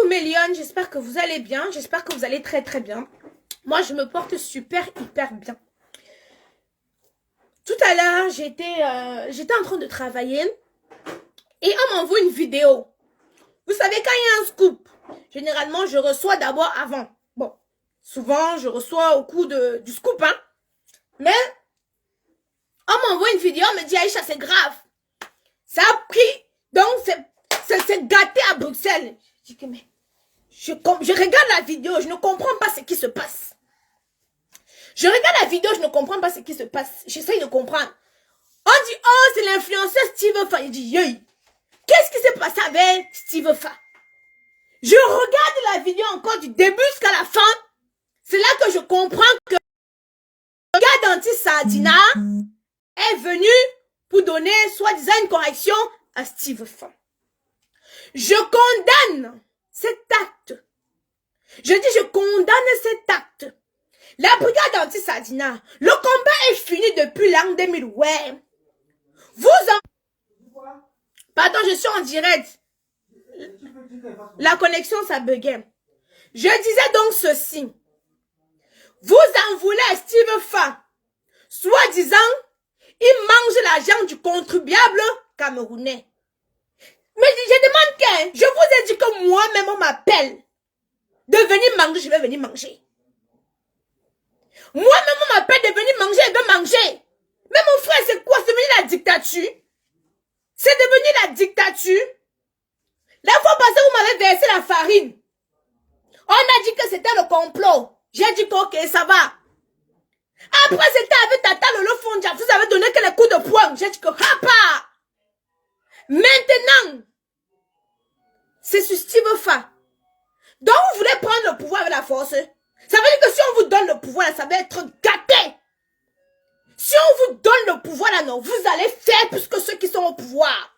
Coucou mes lions, j'espère que vous allez bien, j'espère que vous allez très très bien. Moi je me porte super hyper bien. Tout à l'heure j'étais en train de travailler et on m'envoie une vidéo. Vous savez quand il y a un scoop, généralement je reçois d'abord avant. Bon, souvent je reçois au coup du scoop hein. Mais on m'envoie une vidéo, on me dit Aïcha c'est grave. Ça a pris, donc c'est gâté à Bruxelles. Je dis que mais je regarde la vidéo, je ne comprends pas ce qui se passe. Je regarde la vidéo, je ne comprends pas ce qui se passe. J'essaye de comprendre. On dit, oh, c'est l'influenceur Steve Fa. Il dit, yoy, qu'est-ce qui s'est passé avec Steve Fa? Je regarde la vidéo encore du début jusqu'à la fin. C'est là que je comprends que le gars d'Anti Sardina est venu pour donner, soi-disant, une correction à Steve Fa. Je condamne cet acte. Je dis, je condamne cet acte. La brigade anti-Sardina, le combat est fini depuis l'an 2000. Ouais. Vous en... Pardon, je suis en direct. La connexion, ça buguait. Je disais donc ceci. Vous en voulez à Steve Fa. Soi-disant, il mange l'argent du contribuable camerounais. Mais je demande qu'un. Je vous ai dit que moi-même, on m'appelle de venir manger, je vais venir manger. Moi-même, on m'appelle de venir manger, je vais manger. Mais mon frère, c'est quoi? C'est devenu la dictature. C'est devenu la dictature. La fois passée, vous m'avez versé la farine. On a dit que c'était le complot. J'ai dit que ok, ça va. Après, c'était avec Tata Lolo Fondia. Vous avez donné que les coups de poing. J'ai dit que hapa. Maintenant, c'est sur Steve Fa. Donc, vous voulez prendre le pouvoir avec la force. Ça veut dire que si on vous donne le pouvoir, ça va être gâté. Si on vous donne le pouvoir, là, non, vous allez faire plus que ceux qui sont au pouvoir.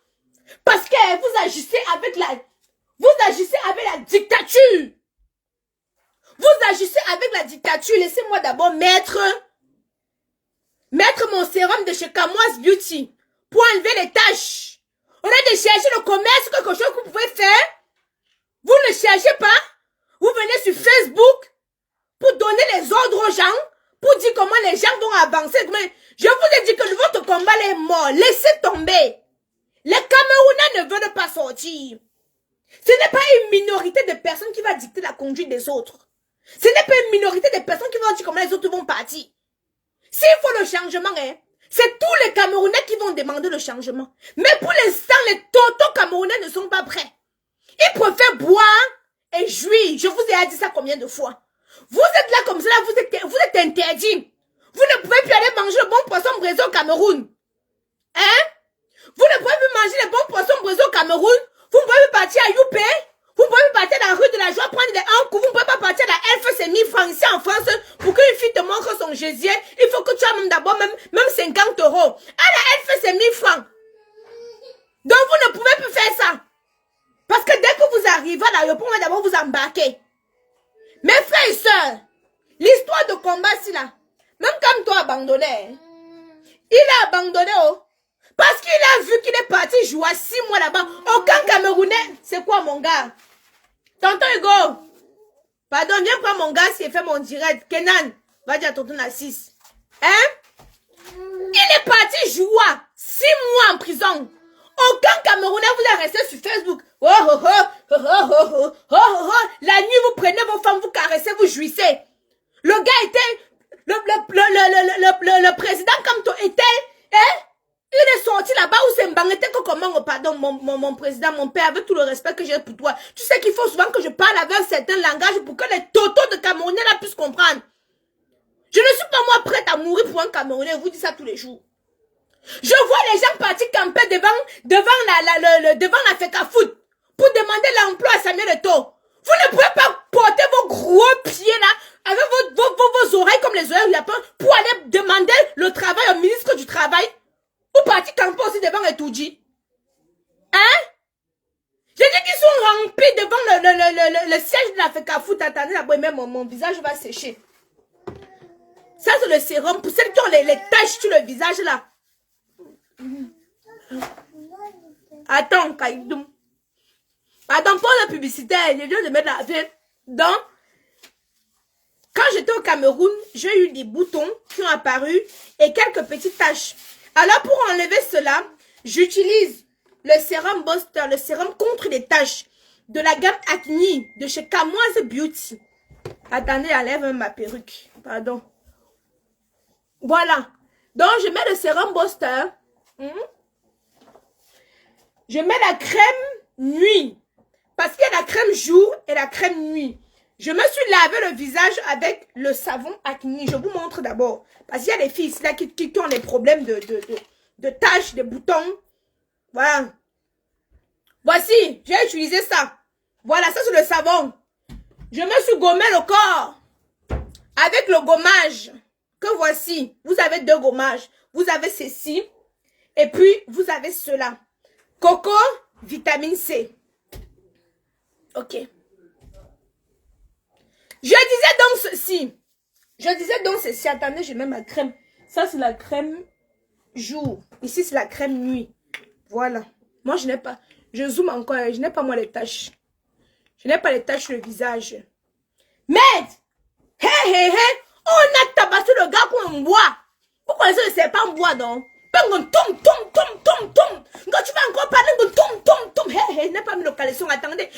Parce que vous agissez avec la dictature. Vous agissez avec la dictature. Laissez-moi d'abord mettre mon sérum de chez Kamoise Beauty pour enlever les taches. Au lieu de chercher le commerce, quelque chose que vous pouvez faire, vous ne cherchez pas. Vous venez sur Facebook pour donner les ordres aux gens, pour dire comment les gens vont avancer. Mais je vous ai dit que votre combat est mort. Laissez tomber. Les Camerounais ne veulent pas sortir. Ce n'est pas une minorité de personnes qui va dicter la conduite des autres. Ce n'est pas une minorité de personnes qui vont dire comment les autres vont partir. S'il faut le changement, hein, c'est tous les Camerounais qui vont demander le changement. Mais pour l'instant, les totos Camerounais ne sont pas prêts. Ils préfèrent boire et jouir. Je vous ai dit ça combien de fois? Vous êtes là comme ça, vous êtes interdit. Vous ne pouvez plus aller manger le bon poisson braisé au Cameroun. Hein? Vous ne pouvez plus manger le bon poisson braisé au Cameroun. Vous ne pouvez plus partir à Youpé. Vous ne pouvez plus partir dans la rue de la Joie prendre un coup. Vous ne pouvez pas partir à la LF, c'est 1000 francs. Ici en France, pour qu'une fille te montre son gésier, il faut que tu aies d'abord même 50 euros. À la LF, c'est 1000 francs. Donc vous ne pouvez plus faire ça. Parce que dès que vous arrivez à l'aéroport, on va d'abord vous embarquer. Mes frères et sœurs, l'histoire de combat, c'est là. Même comme toi abandonné. Il a abandonné, oh. Parce qu'il a vu qu'il est parti jouer 6 mois là-bas. Aucun Camerounais. C'est quoi mon gars? Tonton Hugo. Pardon, viens prendre mon gars s'il fait mon direct. Kenan, va dire à tonton Nassis. Hein? Il est parti jouer 6 mois en prison. Aucun Camerounais vous a resté sur Facebook. Oh, oh, oh, oh, oh, oh, oh, oh, oh. La nuit, vous prenez vos femmes, vous caressez, vous jouissez. Le gars était... Le président comme toi était... Hein? Il est sorti là-bas où c'est Mbangete que comment... Pardon, mon président, mon père, avec tout le respect que j'ai pour toi. Tu sais qu'il faut souvent que je parle avec un certain langage pour que les totos de Camerounais là puissent comprendre. Je ne suis pas moi prête à mourir pour un Camerounais. Je vous dis ça tous les jours. Je vois les gens partir camper devant la FECAFOOT pour demander l'emploi à Samuel Eto'o. Vous ne pouvez pas porter vos gros pieds là, avec vos oreilles comme les oreilles du lapin, pour aller demander le travail au ministre du Travail, ou partir camper aussi devant Etoudji. Hein? J'ai dit qu'ils sont remplis devant le siège de la FECAFOOT. Attendez là-bas, même mon visage va sécher. Ça c'est le sérum pour celles qui ont les taches sur le visage là. Attends, Kaïdoum. Pardon, publicitaire, je viens de mettre la vie dans... Quand j'étais au Cameroun, j'ai eu des boutons qui ont apparu et quelques petites taches. Alors pour enlever cela, j'utilise le sérum Buster, le sérum contre les taches de la gamme Acne de chez Kamoise Beauty. Attendez, enlève ma perruque. Pardon. Voilà. Donc je mets le sérum Buster. Je mets la crème nuit. Parce qu'il y a la crème jour et la crème nuit. Je me suis lavé le visage avec le savon Acne. Je vous montre d'abord. Parce qu'il y a des filles là qui ont des problèmes de taches, de boutons. Voilà. Voici, j'ai utilisé ça. Voilà, ça c'est le savon. Je me suis gommé le corps avec le gommage que voici. Vous avez deux gommages. Vous avez ceci et puis vous avez cela. Coco, vitamine C. Ok. Je disais donc ceci. Attendez, je mets ma crème. Ça, c'est la crème jour. Ici, c'est la crème nuit. Voilà. Moi, je n'ai pas... Je zoome encore. Je n'ai pas, moi, les taches. Je n'ai pas les taches sur le visage. Mais, hé. On a tabassé le gars qu'on boit. Pourquoi ça ne sait pas en bois, donc? Quand tu vas encore parler de tom. Hé, n'est pas mis le caleçon. Attendez.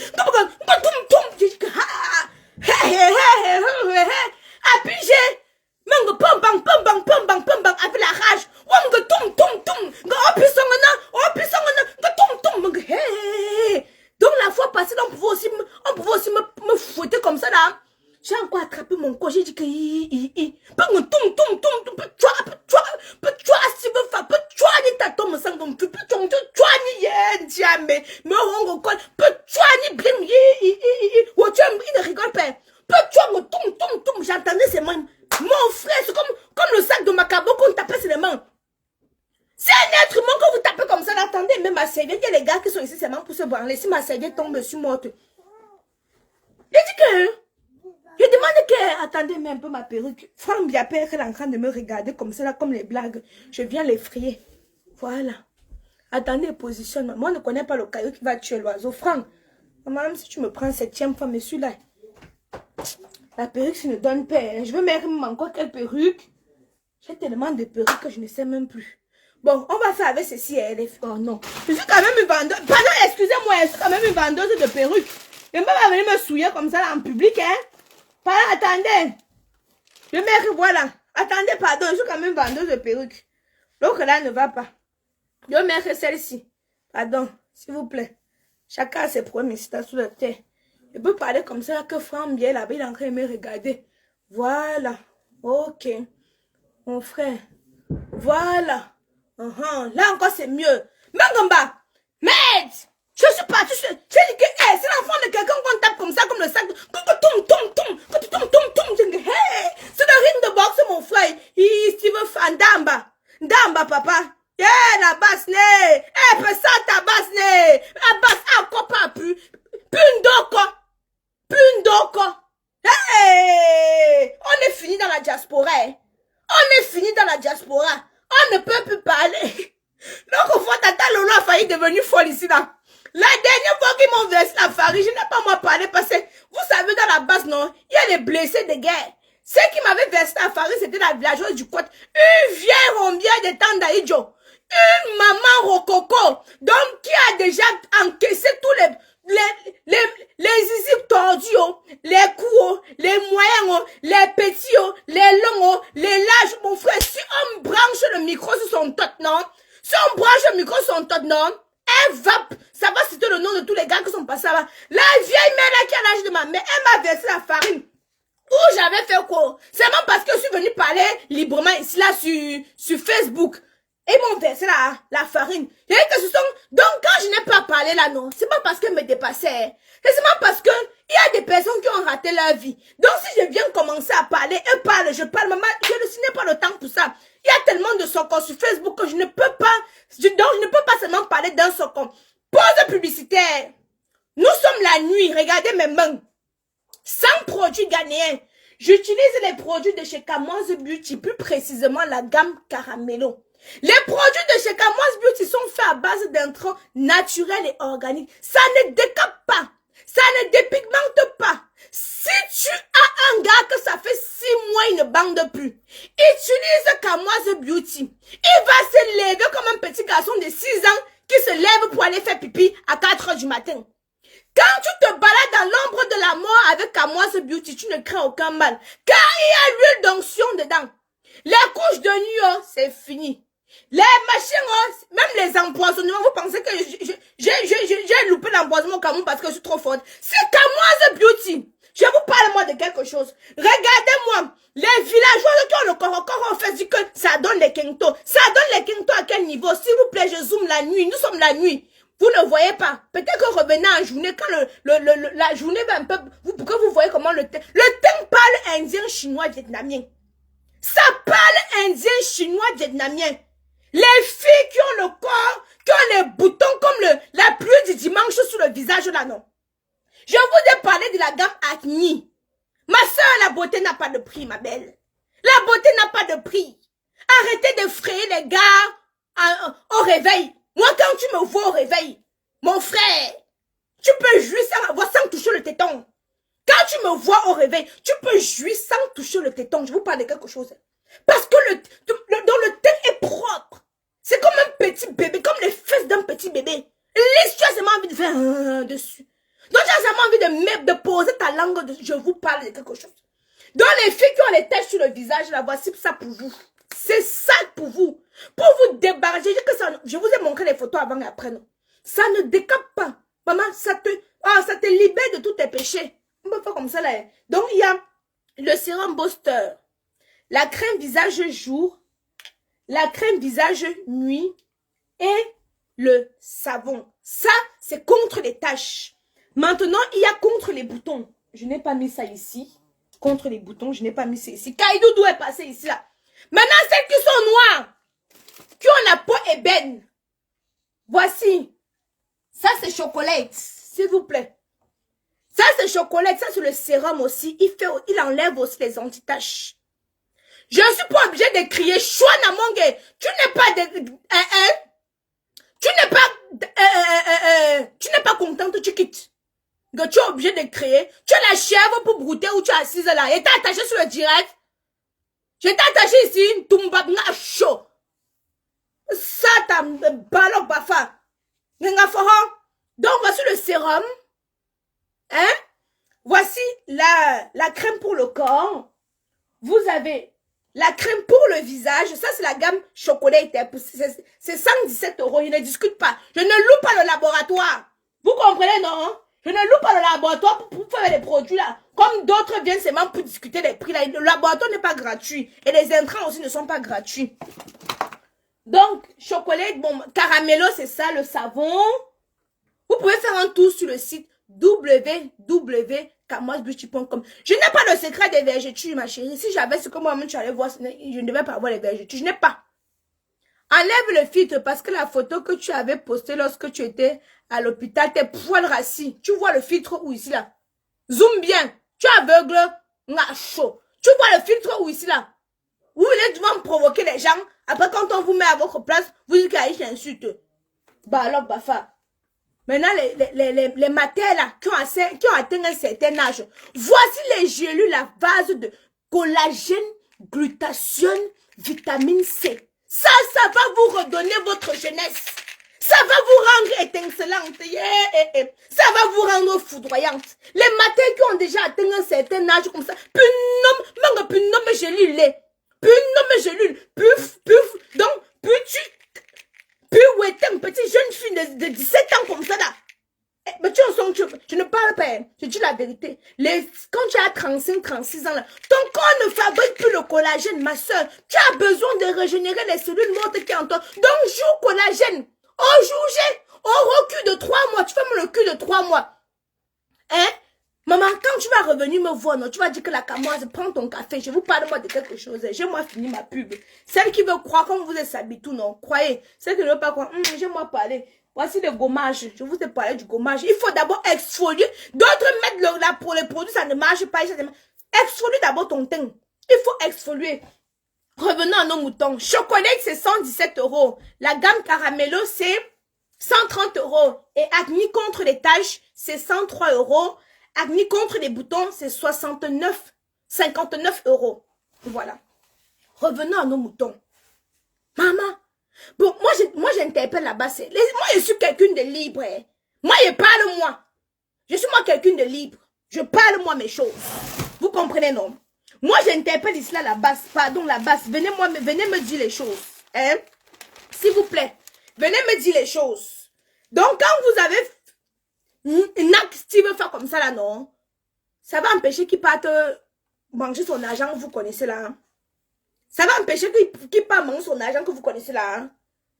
Appuyez. Mango pom bang avec la rage. Wang tom. Donc la fois passée, on pouvait aussi me fouetter comme ça là. J'ai encore attrapé mon corps, j'ai dit que j'entendais ces mains. Mon frère, c'est comme le sac de Macabo qu'on tapait sur les mains. C'est un être humain que vous tapez comme ça. Attendez, même ma serviette, il y a les gars qui sont ici seulement pour se branler. Si ma serviette tombe, je suis morte. Je dis que... Je demande que... Attendez, mais un peu ma perruque. Franck Biapère, elle est en train de me regarder comme ça, là, comme les blagues. Je viens l'effrayer. Voilà. Attendez, positionne. Moi, on ne connaît pas le caillou qui va tuer l'oiseau. Franck, même si tu me prends 7e fois, mais celui-là... La perruque, ça ne donne pas. Je veux même encore quelle perruque. J'ai tellement de perruques que je ne sais même plus. Bon, on va faire avec ceci. Oh non. Je suis quand même une vendeuse. Pardon, excusez-moi, je suis quand même une vendeuse de perruques. Je ne peux pas venir me souiller comme ça là, en public, hein. Pardon, attendez. Je mets, voilà. Attendez, pardon, je suis quand même une vendeuse de perruques. L'autre là ne va pas. Je mets celle-ci. Pardon, s'il vous plaît. Chacun a ses problèmes, c'est sous la terre. Je peux parler comme ça que Franck bien là-bas, il est en train de me regarder. Voilà. Ok. Mon frère. Voilà. Là encore, c'est mieux. Mangamba. Merde. Je suis partie. J'ai dit que c'est l'enfant de quelqu'un qu'on tape comme ça, comme le sac. Hey, c'est le ring de boxe, mon frère. Steve Fandamba. Damba, papa. La basse, né. Ça, ta basse, né. La basse, encore pas plus. Pundoko. Hey! On est fini dans la diaspora. On est fini dans la diaspora. On ne peut plus parler. Donc, Tata Lolo a failli devenir folle ici, là. La dernière fois qu'ils m'ont versé la farine, je n'ai pas moi parlé parce que, vous savez, dans la base, non, il y a les blessés de guerre. Ceux qui m'avaient versé la farine, c'était la villageoise du Côte. Une vieille rombière de Tandaïdjo. Une maman rococo. Donc, qui a déjà encaissé tous les zizi tordus, les coups, les moyens, les petits, les longs, les larges. Mon frère, si on branche le micro sur son tot, non? Si on branche le micro sur son tot, non? Elle va, ça va citer le nom de tous les gars qui sont passés là-bas. La vieille mère là qui a l'âge de ma mère, elle m'a versé la farine. Où j'avais fait quoi? C'est même parce que je suis venue parler librement ici là sur Facebook. Et m'ont versé la farine. Et que ce sont... Donc quand je n'ai pas parlé là, non, c'est pas parce qu'elle me dépassait. C'est seulement parce que il y a des personnes qui ont raté leur vie. Donc si je viens commencer à parler, je parle, maman, je n'ai pas le temps pour ça. Il y a tellement de socons sur Facebook que je ne peux pas, donc je ne peux pas seulement parler d'un socon. Pause publicitaire. Nous sommes la nuit, regardez mes mains. 100 produits ghanéens. J'utilise les produits de chez Kamoise Beauty, plus précisément la gamme Caramello. Les produits de chez Kamoise Beauty sont faits à base d'intrants naturels et organiques. Ça ne décape pas. Ça bande plus. Utilise Kamoise Beauty. Il va se lever comme un petit garçon de 6 ans qui se lève pour aller faire pipi à 4 heures du matin. Quand tu te balades dans l'ombre de la mort avec Kamoise Beauty, tu ne crains aucun mal. Car il y a l'huile d'onction dedans. Les couches de nuit, oh, c'est fini. Les machines, oh, même les empoisonnements, vous pensez que j'ai loupé l'empoisonnement au Cameroun parce que je suis trop forte. C'est Kamoise Beauty. Je vous parle moi de quelque chose. Regardez-moi. Les villageois qui ont le corps, on fait dire que ça donne les quintos. Ça donne les quintos à quel niveau? S'il vous plaît, je zoome la nuit. Nous sommes la nuit. Vous ne voyez pas. Peut-être que revenez en journée, quand la journée va un peu... Pour que vous voyez comment le thym parle indien, chinois, vietnamien. Ça parle indien, chinois, vietnamien. Les filles qui ont le corps, qui ont les boutons comme la pluie du dimanche sur le visage là, non. Je vous ai parlé de la gamme Acne. Ma soeur, la beauté n'a pas de prix, ma belle. La beauté n'a pas de prix. Arrêtez d'effrayer les gars au réveil. Moi, quand tu me vois au réveil, mon frère, tu peux jouir sans toucher le téton. Quand tu me vois au réveil, tu peux jouir sans toucher le téton. Je vous parle de quelque chose. Parce que dans le thym est propre. C'est comme un petit bébé, comme les fesses d'un petit bébé. Laisse, tu as seulement envie de faire dessus. Donc, tu as seulement envie de poser ta langue dessus. Je vous parle de quelque chose. Donc, les filles qui ont les taches sur le visage, là, voici ça pour vous. C'est ça pour vous. Pour vous débarrasser, je vous ai montré les photos avant et après. Non? Ça ne décape pas. Maman, ça te libère de tous tes péchés. On peut faire comme ça là. Donc, il y a le sérum Booster, la crème visage jour, la crème visage nuit et le savon. Ça, c'est contre les taches. Maintenant, il y a contre les boutons. Je n'ai pas mis ça ici. Contre les boutons, je n'ai pas mis ça ici. Kaidoudou est passé ici là. Maintenant, celles qui sont noires, qui ont la peau ébène, voici. Ça, c'est chocolate, s'il vous plaît. Ça, c'est chocolate. Ça, c'est le sérum aussi. Il enlève aussi les antitaches. Je ne suis pas obligée de crier Chouana Mongue. Tu n'es pas tu n'es pas contente, tu quittes. Que tu es obligé de crier. Tu as la chèvre pour brouter où tu es assise là. Et t'es attaché sur le direct. Je t'ai attaché ici, une tumba chaud. Ça, t'as ballon bafa. Donc, voici le sérum. Hein? Voici la crème pour le corps. Vous avez la crème pour le visage. Ça, c'est la gamme chocolat. C'est 117 €. Je ne discute pas. Je ne loue pas le laboratoire. Vous comprenez, non? Je ne loue pas le laboratoire pour faire des produits là. Comme d'autres viennent seulement pour discuter des prix là. Le laboratoire n'est pas gratuit. Et les intrants aussi ne sont pas gratuits. Donc, chocolat, bon, caramello, c'est ça, le savon. Vous pouvez faire un tour sur le site www.kamoisebeauty.com. Je n'ai pas le secret des vergetures, ma chérie. Si j'avais ce que moi-même tu allais voir, je ne devais pas avoir les vergetures. Je n'ai pas. Enlève le filtre parce que la photo que tu avais postée lorsque tu étais à l'hôpital, tes poils rassis. Tu vois le filtre où ici là? Zoom bien. Tu es aveugle, chaud. Tu vois le filtre où ici là? Vous voulez devant provoquer les gens. Après quand on vous met à votre place, vous dites qu'il insulte. Bah alors, bafa. Maintenant, les matères là, qui ont atteint un certain âge, voici les gélules à base de collagène, glutathione, vitamine C. Ça va vous redonner votre jeunesse. Ça va vous rendre étincelante. Ça va vous rendre foudroyante. Les matères qui ont déjà atteint un certain âge comme ça, puis non, mais gélule lait. Puis non, mais gélule. Puf. Donc, puis ouais, t'es une petite jeune fille de 17 ans comme ça là. Mais tu ne parles pas, hein. Je dis la vérité. Quand tu as 35-36 ans là, ton corps ne fabrique plus le collagène, ma soeur. Tu as besoin de régénérer les cellules mortes qui en toi. Donc, joue collagène. Au recul de 3 mois. Tu fais le cul de 3 mois. Hein? Maman, quand tu vas revenir me voir, non, tu vas dire que la camoise, prends ton café. Je vous parle moi de quelque chose. J'ai moi fini ma pub. Celle qui veut croire comme vous êtes sabitou, non, croyez. Celle qui ne veut pas croire, j'ai moi parlé. Voici le gommage. Je vous ai parlé du gommage. Il faut d'abord exfolier. D'autres mettent là pour les produits, ça ne marche pas. Exfolie d'abord ton teint. Il faut exfolier. Revenons à nos moutons. Chocolat, c'est 117 €. La gamme caramello, c'est 130 €. Et Acne contre les taches, c'est 103 €. Acne contre les boutons, c'est 59 €. Voilà. Revenons à nos moutons. Maman, bon, moi j'interpelle là-bas. Moi, je suis quelqu'un de libre. Hein. Moi, je parle moi. Je suis moi quelqu'un de libre. Je parle moi mes choses. Vous comprenez, non? Moi, j'interpelle ici là la basse. Pardon, la basse. Venez me dire les choses. Hein? S'il vous plaît. Venez me dire les choses. Donc, quand vous avez un acte qui veut faire comme ça là, non? Ça va empêcher qu'il parte manger son argent, vous connaissez là. Hein? Ça va empêcher qu'il parte manger son argent que vous connaissez là. Hein?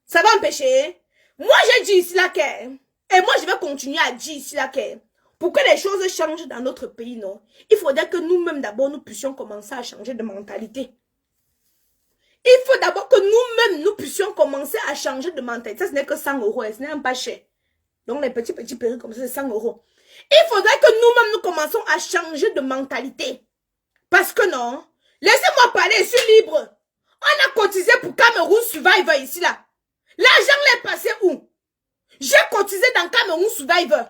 Ça va empêcher. Moi, j'ai dit ici là que... Et moi, je vais continuer à dire ici là que... Pour que les choses changent dans notre pays, non? Il faudrait que nous-mêmes, d'abord, nous puissions commencer à changer de mentalité. Il faut d'abord que nous-mêmes, nous puissions commencer à changer de mentalité. Ça, ce n'est que 100 euros, ce n'est même pas cher. Donc, les petits perruques comme ça, c'est 100 euros. Il faudrait que nous-mêmes, nous commençons à changer de mentalité. Parce que non, laissez-moi parler, je suis libre. On a cotisé pour Cameroun Survivor ici, là. L'argent l'est passé où? J'ai cotisé dans Cameroun Survivor.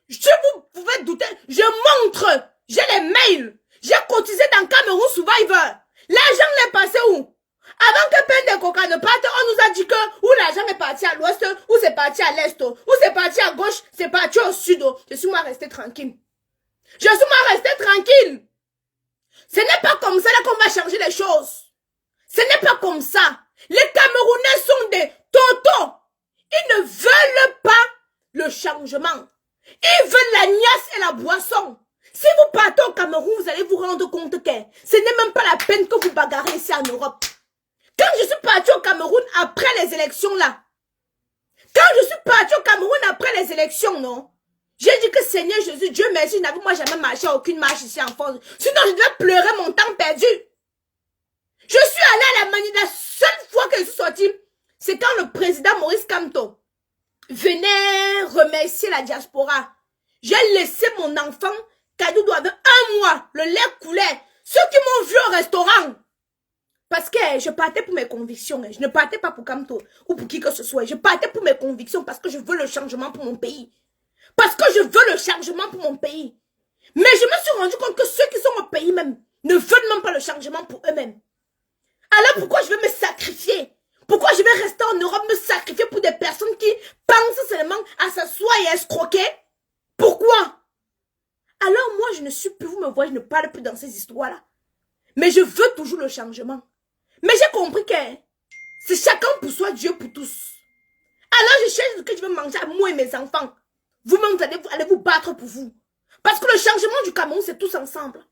Si vous pouvez douter, je montre. J'ai les mails. J'ai cotisé dans Cameroun Survivor. L'argent l'est passé où? Avant que Peine de Coca ne parte, on nous a dit que où l'argent est parti à l'ouest, où c'est parti à l'est, où c'est parti à gauche, c'est parti au sud. Je suis moi resté tranquille. Je suis moi resté tranquille. Ce n'est pas comme ça qu'on va changer les choses. Ce n'est pas comme ça. Les Camerounais sont des totos. Ils ne veulent pas le changement. Ils veulent la niasse et la boisson. Si vous partez au Cameroun, vous allez vous rendre compte que ce n'est même pas la peine que vous bagarrez ici en Europe. Quand je suis parti au Cameroun après les élections là, les élections, non, j'ai dit que Seigneur Jésus, Dieu merci, je n'avais moi jamais marché à aucune marche ici en France. Sinon, je devais pleurer mon temps perdu. Je suis allée à la manie. La seule fois que je suis sortie, c'est quand le président Maurice Kamto venait remercier la diaspora. J'ai laissé mon enfant, Kadoudou avait 1 mois, le lait coulait. Ceux qui m'ont vu au restaurant, parce que je partais pour mes convictions. Je ne partais pas pour Kamto ou pour qui que ce soit. Je partais pour mes convictions parce que je veux le changement pour mon pays. Parce que je veux le changement pour mon pays. Mais je me suis rendu compte que ceux qui sont au pays même ne veulent même pas le changement pour eux-mêmes. Alors pourquoi je vais me sacrifier? Pourquoi je vais rester en Europe me sacrifier pour des personnes qui pensent seulement à s'asseoir et à escroquer? Pourquoi? Alors moi je ne suis plus, vous me voyez, je ne parle plus dans ces histoires-là. Mais je veux toujours le changement. Mais j'ai compris que c'est chacun pour soi, Dieu pour tous. Alors je cherche ce que je veux manger à moi et mes enfants. Vous-même, vous allez vous battre pour vous. Parce que le changement du Cameroun, c'est tous ensemble.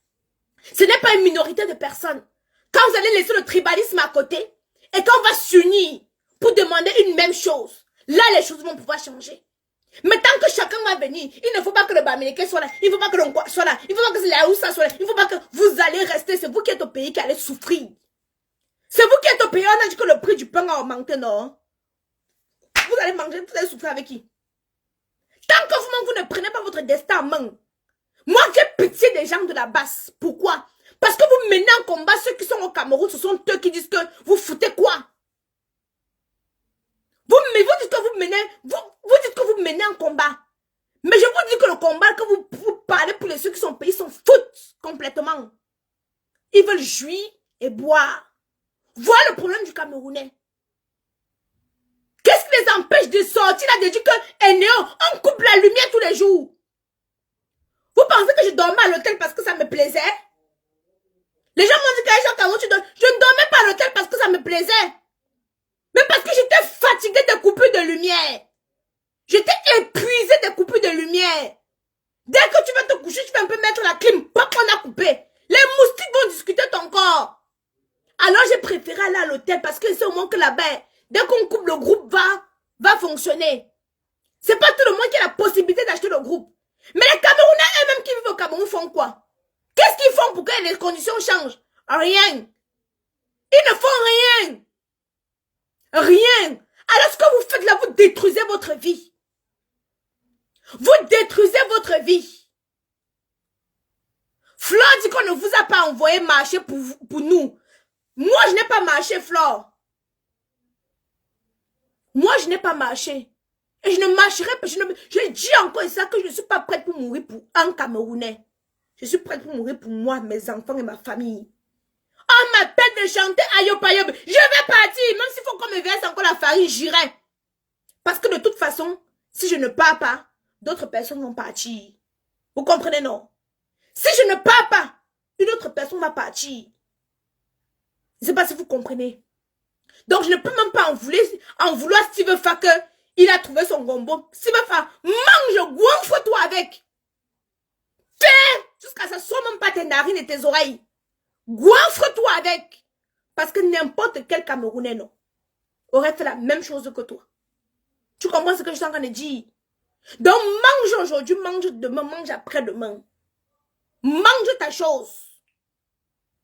Ce n'est pas une minorité de personnes. Quand vous allez laisser le tribalisme à côté, et quand on va s'unir pour demander une même chose, là, les choses vont pouvoir changer. Mais tant que chacun va venir, il ne faut pas que le Bamileke soit là, il ne faut pas que l'Ongwa soit là, il ne faut pas que la Haussa soit là, il ne faut pas que vous allez rester, c'est vous qui êtes au pays qui allez souffrir. C'est vous qui êtes au pays, on a dit que le prix du pain a augmenté, non? Vous allez manger, vous allez souffrir avec qui? Tant que vous ne prenez pas votre destin en main. Moi, j'ai pitié des gens de la basse. Pourquoi? Parce que vous menez en combat ceux qui sont au Cameroun, ce sont eux qui disent que vous foutez quoi? Vous dites que vous dites que vous menez en combat. Mais je vous dis que le combat que vous parlez pour ceux qui sont au pays sont foutent complètement. Ils veulent jouir et boire. Voilà le problème du Camerounais. Qu'est-ce qui les empêche de sortir là, de dire que Néo, on coupe la lumière tous les jours? Vous pensez que je dormais à l'hôtel parce que ça me plaisait? Les gens m'ont dit que Cameroun, je ne dormais pas à l'hôtel parce que ça me plaisait. Mais parce que j'étais fatiguée des coupures de lumière. J'étais épuisée des coupures de lumière. Dès que tu vas te coucher, tu vas un peu mettre la clim. Pop, on a coupé. Les moustiques vont discuter ton corps. Alors j'ai préféré aller à l'hôtel parce que c'est au moins que là-bas, dès qu'on coupe, le groupe va fonctionner. C'est pas tout le monde qui a la possibilité d'acheter le groupe. Mais les Camerounais eux-mêmes qui vivent au Cameroun font quoi? Qu'est-ce qu'ils font pour que les conditions changent? Rien. Ils ne font rien. Rien. Alors ce que vous faites là, vous détruisez votre vie. Vous détruisez votre vie. Flore dit qu'on ne vous a pas envoyé marcher pour nous. Moi, je n'ai pas marché, Flore. Moi, je n'ai pas marché. Et je ne marcherai pas. Je dis encore ça que je ne suis pas prête pour mourir pour un Camerounais. Je suis prête pour mourir pour moi, mes enfants et ma famille. on m'appelle de chanter Ayop Ayop. Je vais partir. Même s'il faut qu'on me verse encore la farine, j'irai. Parce que de toute façon, si je ne pars pas, d'autres personnes vont partir. Vous comprenez, non? Si je ne pars pas, une autre personne va partir. Je ne sais pas si vous comprenez. Donc, je ne peux même pas en vouloir Steve Fa que il a trouvé son gombo. Steve Fa, mange, goinfre-toi avec. Fais jusqu'à ce que ça soit même pas tes narines et tes oreilles. Goinfre-toi avec. Parce que n'importe quel Camerounais, non, aurait fait la même chose que toi. Tu comprends ce que je suis en train de dire? Donc, mange aujourd'hui, mange demain, mange après-demain. Mange ta chose.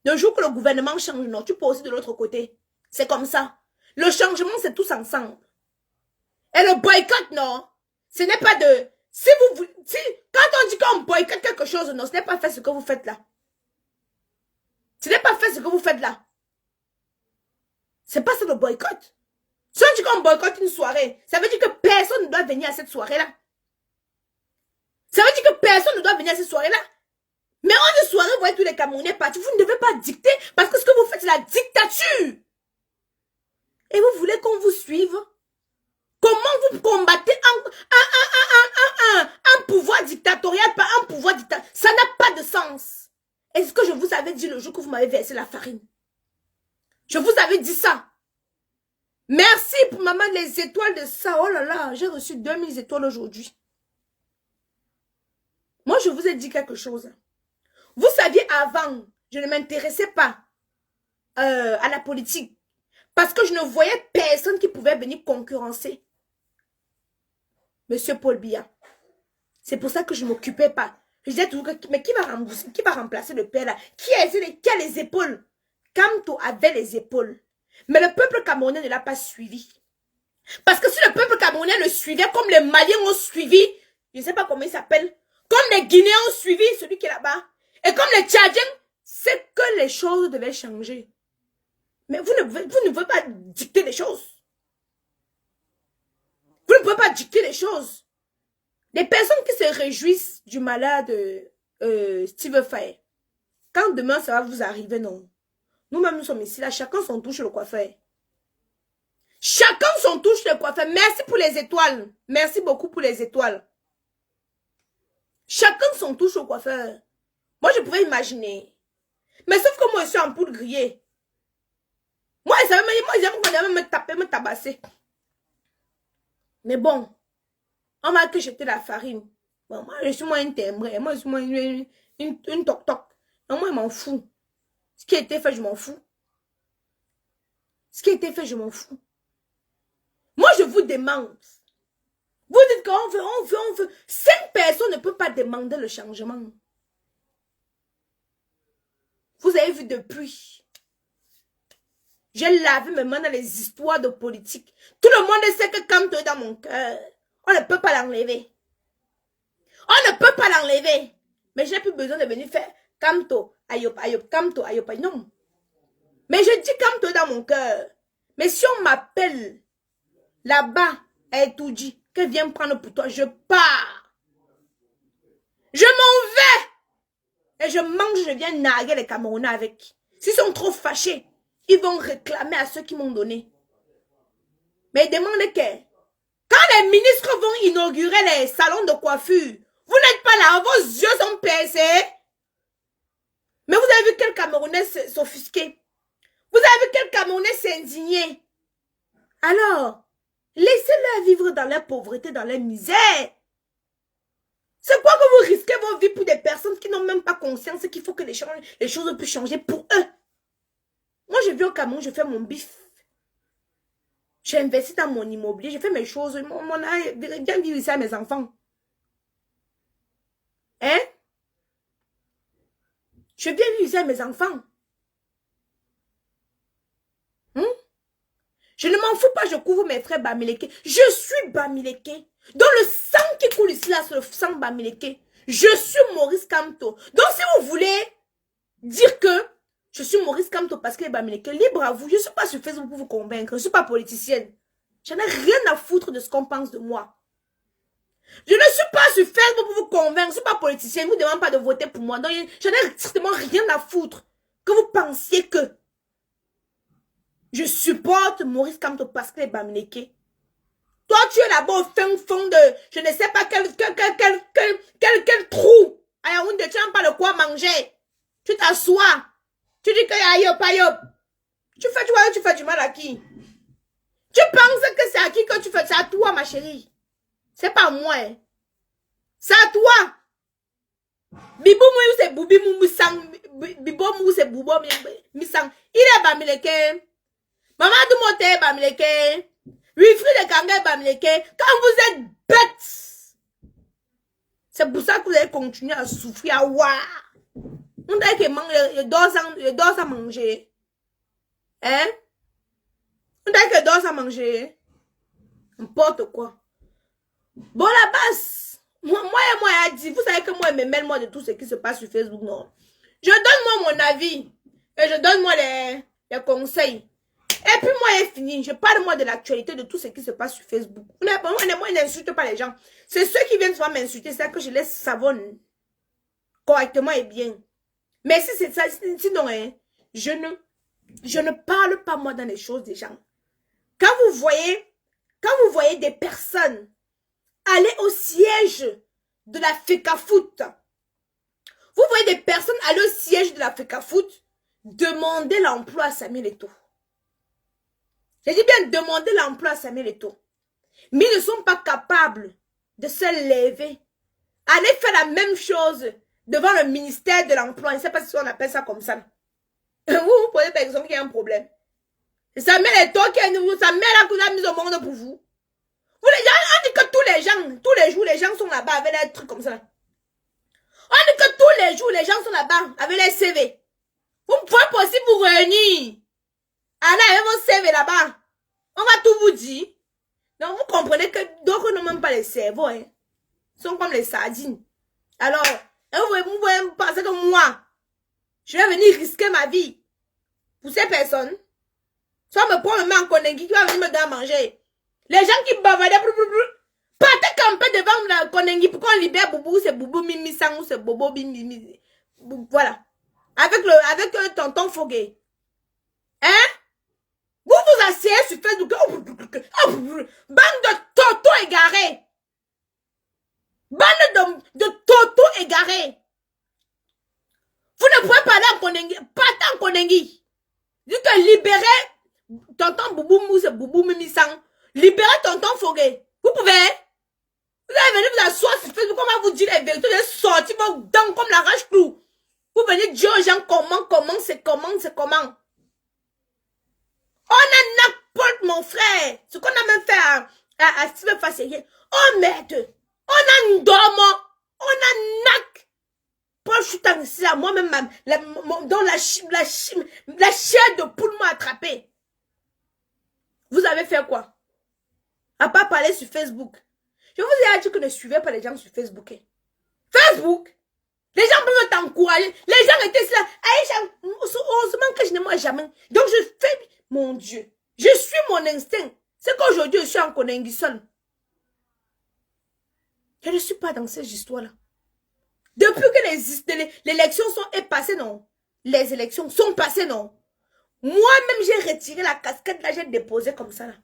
Le jour que le gouvernement change, non, tu peux aussi de l'autre côté. C'est comme ça. Le changement, c'est tous ensemble. Et le boycott, non, ce n'est pas de... quand on dit qu'on boycotte quelque chose, non, ce n'est pas fait ce que vous faites là. Ce n'est pas fait ce que vous faites là. C'est pas ça le boycott. Si on dit qu'on boycotte une soirée, ça veut dire que personne ne doit venir à cette soirée-là. Ça veut dire que personne ne doit venir à cette soirée-là. Mais en une soirée, vous voyez tous les Camerounais partis. Vous ne devez pas dicter parce que ce que vous faites, c'est la dictature. Et vous voulez qu'on vous suive? Comment vous combattez un pouvoir dictatorial par un pouvoir dictatorial? Ça n'a pas de sens. Est-ce que je vous avais dit le jour que vous m'avez versé la farine? Je vous avais dit ça. Merci pour maman les étoiles de ça. Oh là là, j'ai reçu 2000 étoiles aujourd'hui. Moi, je vous ai dit quelque chose. Vous saviez avant, je ne m'intéressais pas à la politique. Parce que je ne voyais personne qui pouvait venir concurrencer Monsieur Paul Biya. C'est pour ça que je ne m'occupais pas. Je disais toujours, mais qui va remplacer le père là? Qui a les épaules? Kamto avait les épaules. Mais le peuple camerounais ne l'a pas suivi. Parce que si le peuple camerounais le suivait comme les Maliens ont suivi, je ne sais pas comment il s'appelle, comme les Guinéens ont suivi celui qui est là-bas, et comme les Tchadiens, c'est que les choses devaient changer. Mais vous ne pouvez pas dicter les choses. Vous ne pouvez pas dicter les choses. Les personnes qui se réjouissent du malade Steve Faye, quand demain ça va vous arriver, non. Nous-mêmes, nous sommes ici, là, chacun son touche le coiffeur. Chacun son touche le coiffeur. Merci pour les étoiles. Merci beaucoup pour les étoiles. Chacun son touche au coiffeur. Moi, je pouvais imaginer. Mais sauf que moi, je suis en poudre grillée. Moi, j'aime me taper, me tabasser. Mais bon, on m'a que jeter la farine. Bon, moi, je suis moins un timbré. Moi, je suis moins une toc-toc. Non, moi, je m'en fous. Ce qui a été fait, je m'en fous. Ce qui a été fait, je m'en fous. Moi, je vous demande. Vous dites qu'on veut, on veut. 5 personnes ne peuvent pas demander le changement. Vous avez vu depuis. J'ai lavé mes mains dans les histoires de politique. Tout le monde sait que Kamto est dans mon cœur. On ne peut pas l'enlever. On ne peut pas l'enlever. Mais j'ai plus besoin de venir faire Kamto, Ayop, Ayop, Kamto, Ayop, Ayop. Non. Mais je dis Kamto est dans mon cœur. Mais si on m'appelle là-bas, elle tout dit, que viens prendre pour toi, je pars. Je m'en vais. Et je mange, je viens narguer les Camerounais avec. S'ils sont trop fâchés, ils vont réclamer à ceux qui m'ont donné. Mais demandez que, quand les ministres vont inaugurer les salons de coiffure, vous n'êtes pas là, vos yeux sont percés. Mais vous avez vu quel Camerounais s'offusquer? Vous avez vu quel Camerounais s'indigner? Alors, laissez-les vivre dans leur pauvreté, dans leur misère. C'est quoi que vous risquez vos vies pour des personnes qui n'ont même pas conscience qu'il faut que les choses puissent changer pour eux? Moi, je viens au Cameroun, je fais mon bif. J'ai investi dans mon immobilier, je fais mes choses. Viens vivre ici à mes enfants. Hein? Je viens vivre ici à mes enfants. Je ne m'en fous pas, je couvre mes frères Bamileke. Je suis Bamileke. Dans le sang qui coule ici, là, c'est le sang Bamileke. Je suis Maurice Kamto. Donc, si vous voulez dire que je suis Maurice Kamto parce que les Bamileke, libre à vous. Je ne suis pas sur Facebook pour vous convaincre. Je ne suis pas politicienne. Je n'ai rien à foutre de ce qu'on pense de moi. Je ne suis pas sur Facebook pour vous convaincre. Je ne suis pas politicienne. Je ne vous demande pas de voter pour moi. Donc, je n'ai strictement rien à foutre. Que vous pensiez que Je supporte Maurice Kamto parce qu'il est bamileke. Toi, tu es là-bas au fin fond de, je ne sais pas quel trou. À Yaoundé, tu n'as pas de quoi manger. Tu t'assois. Tu dis que ayop, ayop. Tu fais du mal à qui? Tu penses que c'est à qui que tu fais? C'est à toi, ma chérie. C'est pas moi. Hein. C'est à toi. Bibou mou c'est Boubi mou sang. Bibo mou c'est Boubo misang. Il est bamileke. Maman du moté bamileke. Wilfried de Kanga bamileke. Quand vous êtes bêtes. C'est pour ça que vous allez continuer à souffrir. On dirait que il dort à manger. Hein? On dirait que dort à manger. N'importe quoi. Bon, la base. Moi, a dit, vous savez que moi, je me mêle moi de tout ce qui se passe sur Facebook, non? Je donne moi mon avis. Et je donne moi les conseils. Et puis moi, il est fini. Je parle moi de l'actualité, de tout ce qui se passe sur Facebook. Moi, il n'insulte pas les gens. C'est ceux qui viennent souvent m'insulter, c'est ça que je laisse savonner correctement et bien. Mais si c'est ça, sinon, hein, je ne parle pas moi dans les choses des gens. Quand vous voyez des personnes aller au siège de la FECAFOOT, vous voyez des personnes aller au siège de la FECAFOOT, demander l'emploi à Samuel Eto'o. J'ai dit bien demander l'emploi à Samuel Eto'o. Mais ils ne sont pas capables de se lever. Aller faire la même chose devant le ministère de l'Emploi. Je ne sais pas si on appelle ça comme ça. Vous posez par exemple qu'il y a un problème. Samuel Eto'o qui est sa mère qui l'a mis au monde pour vous. Vous les gens, on dit que tous les jours, les gens sont là-bas avec des trucs comme ça. On dit que tous les jours, les gens sont là-bas avec les CV. Vous pouvez possible vous réunir. Allez avec vos CV là-bas. On va tout vous dire. Donc vous comprenez que d'autres n'ont même pas les cerveaux. Hein. Ils sont comme les sardines. Alors, vous pouvez penser que moi, je vais venir risquer ma vie pour ces personnes. Soit me prendre en Konengi qui va venir me donner à manger. Les gens qui bavardaient, partez camper devant la Konengi pour qu'on libère Boubou, c'est Boubou Mimi Sang ou c'est Bobo Mimi. Voilà. Avec tonton Fogué. Hein? Vous vous asseyez sur Facebook. Bande de totos égarés. Bande de totos égarés. Vous ne pouvez pas aller en Konengi. Partez en Konengi. Dites que libérez tonton Boubou Mou, c'est Boubou Mimi Sang. Libérez tonton Fogué. Vous pouvez. Vous allez venir vous asseoir sur Facebook. Comment vous dire les vérités? Vous allez sortir vos dents comme la rage-clou. Vous venez dire aux gens c'est comment. On a n'importe mon frère. Ce qu'on a même fait à Steve Fasserier. Oh merde. On a un dormant. On a nac. Paul Choutan ici là. Moi-même, dans la chair de poule m'a attrapé. Vous avez fait quoi? À part parler sur Facebook. Je vous ai dit que ne suivez pas les gens sur Facebook. Facebook. Les gens peuvent t'encourager. Les gens étaient là. Aïcha, heureusement que je ne mange jamais. Donc je fais, mon Dieu. Je suis mon instinct. C'est qu'aujourd'hui je suis en Konengi seul. Je ne suis pas dans ces histoires-là. Depuis que les élections sont passées, non. Les élections sont passées, non. Moi-même, j'ai retiré la casquette là, j'ai déposé comme ça là.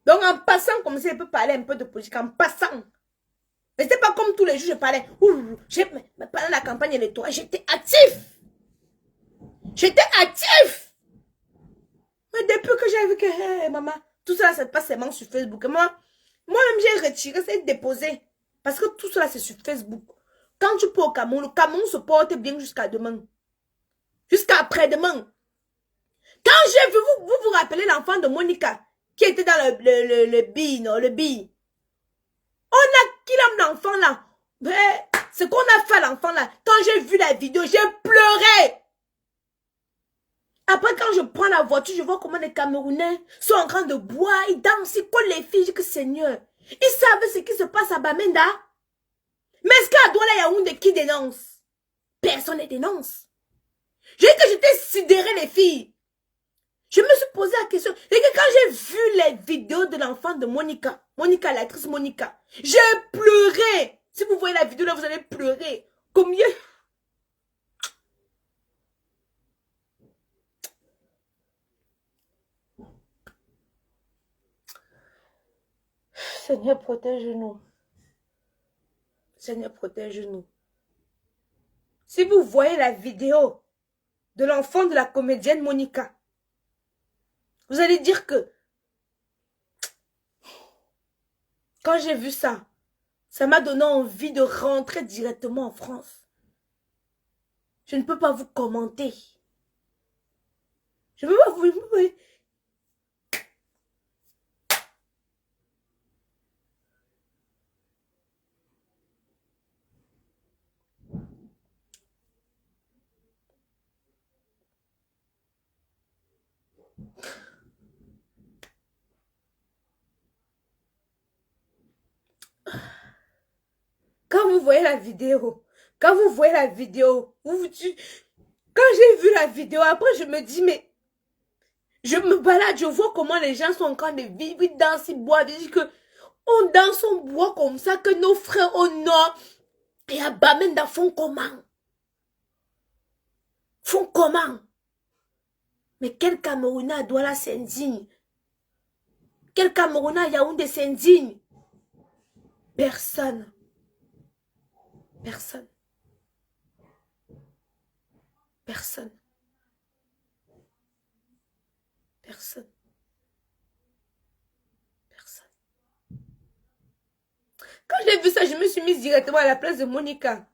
Donc en passant comme ça, je peux parler un peu de politique. En passant. Mais c'est pas comme tous les jours, je parlais. Mais pendant la campagne électorale, j'étais actif. Mais depuis que j'ai vu que, hey, maman, tout cela, ça passe seulement sur Facebook. Moi-même, j'ai retiré, c'est déposé. Parce que tout cela, c'est sur Facebook. Quand tu peux au Cameroun, le Cameroun se porte bien jusqu'à demain. Jusqu'à après-demain. Quand j'ai vu, vous rappelez l'enfant de Monica, qui était dans le bi, non, le bi. On a qui l'enfant là. Ce qu'on a fait à l'enfant là. Quand j'ai vu la vidéo, j'ai pleuré. Après, quand je prends la voiture, je vois comment les Camerounais sont en train de boire, ils dansent, ils collent les filles. Je dis que Seigneur, ils savent ce qui se passe à Bamenda. Mais est-ce qu'à Douala Yaoundé qui dénonce? Personne ne dénonce. Je dis que j'étais sidérée les filles. Je me suis posé la question. Et que quand j'ai vu les vidéos de l'enfant de Monica, l'actrice Monica, j'ai pleuré. Si vous voyez la vidéo là, vous allez pleurer. Combien? Seigneur, protège-nous. Seigneur, protège-nous. Si vous voyez la vidéo de l'enfant de la comédienne Monica, vous allez dire que quand j'ai vu ça, ça m'a donné envie de rentrer directement en France. Je ne peux pas vous commenter. Je ne peux pas vous... Quand vous voyez la vidéo, quand j'ai vu la vidéo, après je me dis, mais je me balade, je vois comment les gens sont en train de vivre, ils dansent, ils boivent, ils disent que on danse, on boit comme ça, que nos frères au nord et à Bamenda font comment? Font comment? Mais quel Camerounais à Douala s'indigne? Quel Camerounais à Yaoundé s'indigne? Personne. Personne. Personne. Personne. Personne. Quand j'ai vu ça, je me suis mise directement à la place de Monica.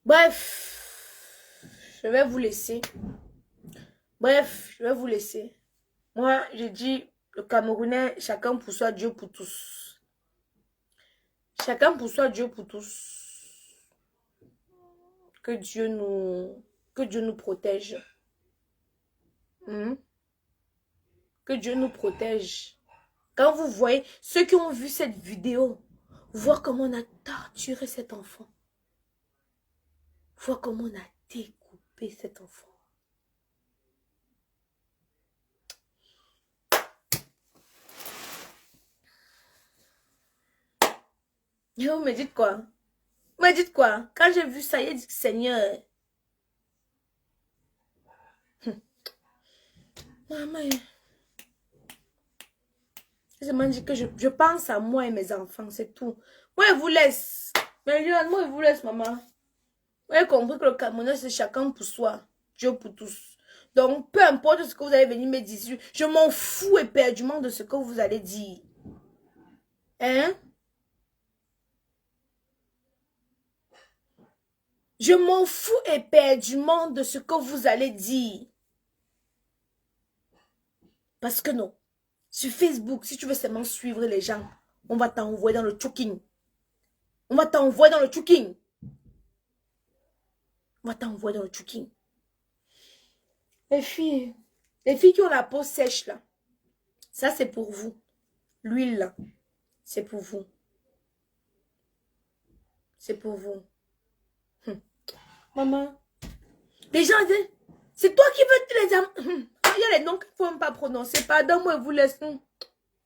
Bref, je vais vous laisser. Moi, j'ai dit, le Camerounais, chacun pour soi, Dieu pour tous. Chacun pour soi, Dieu pour tous. Que Dieu nous protège. Que Dieu nous protège. Quand vous voyez, ceux qui ont vu cette vidéo, voir comment on a torturé cet enfant. Voir comment on a découpé cet enfant. Et vous me dites quoi? Vous me dites quoi? Quand j'ai vu ça, il dit, Seigneur. Maman. Je me dis que je pense à moi et mes enfants, c'est tout. Moi, je vous laisse. Mais moi, je vous laisse, maman. Vous avez compris que le Camerounais, c'est chacun pour soi. Dieu pour tous. Donc, peu importe ce que vous allez venir me dire, je m'en fous éperdument de ce que vous allez dire. Hein? Je m'en fous éperdument de ce que vous allez dire. Parce que non. Sur Facebook, si tu veux seulement suivre les gens, on va t'envoyer dans le choking. On va t'envoyer dans le choking. On va t'envoyer dans le choking. Les filles qui ont la peau sèche là, ça c'est pour vous. L'huile là, c'est pour vous. C'est pour vous. Maman, les gens disent, c'est toi qui veux les âmes. Il y a les noms qu'il ne faut même pas prononcer. Pardon, moi je vous laisse.